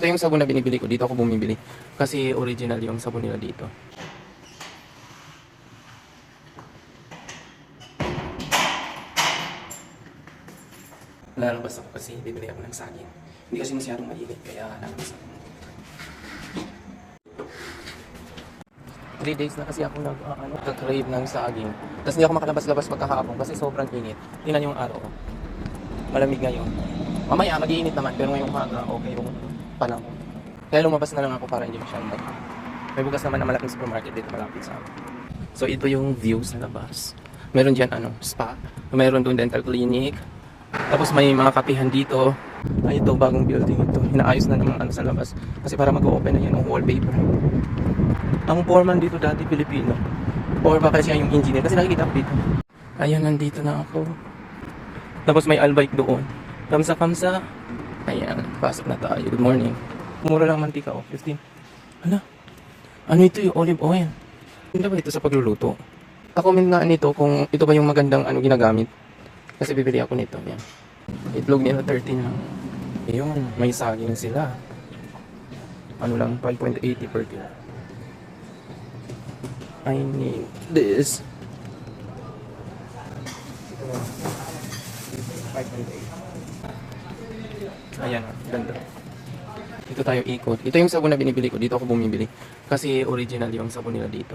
Ito yung sabon na binibili ko. Dito ako bumibili. Kasi original yung sabon nila dito. Lalabas ako kasi bibili ako ng saging. Hindi kasi masyadong mainit kaya lalabas ako. 3 days na kasi ako nag-crave ng saging. Tapos hindi ako makalabas-labas pagkakahapon kasi sobrang init. Tingnan yung araw ko. Malamig ngayon. Mamaya mag-iinit naman pero ngayong umaga okay yung panahon. Kaya lumabas na lang ako para hindi masyadong. May bukas naman na malaking supermarket dito malapit sa amin. So ito yung view sa labas. Meron dyan spa. Meron doon dental clinic. Tapos may mga kapihan dito. Ay ito bagong building ito. Hinaayos na naman sa labas. Kasi para mag-open na yan ang wallpaper. Ang foreman dito dati Pilipino. Or baka siya yung engineer. Kasi nakikita ko dito. Ayan, nandito na ako. Tapos may albike doon. Kamsa-kamsa. Ayan, pasok na tayo. Good morning. Mura lang mantika 15. Hala. Ano ito yung olive oil? Hindi ba ito sa pagluluto? Pa-comment nga nito kung ito ba yung magandang ginagamit. Kasi bibili ako nito. Yan. Itlog nila 13 lang. Ayun, may saging sila. Ano lang, 5.80 per kilo. I need this. Ito na. 5.8. Ayan, ganda. Dito tayo ikot. Ito yung sabon na binibili ko. Dito ako bumibili. Kasi original yung sabon nila dito.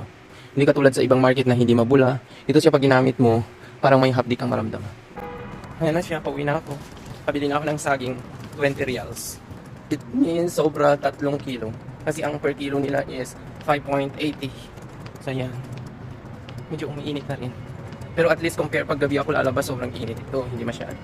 Hindi katulad sa ibang market na hindi mabula. Ito siya pag ginamit mo, parang may hapdi kang maramdaman. Ayan na siya, pauwi na ako. Pabili na ako ng saging, 20 reals. It means sobra 3 kilo. Kasi ang per kilo nila is 5.80. So yan. Medyo umiinit na rin. Pero at least compare pag gabi ako lalabas, sobrang init ito. Hindi masyado.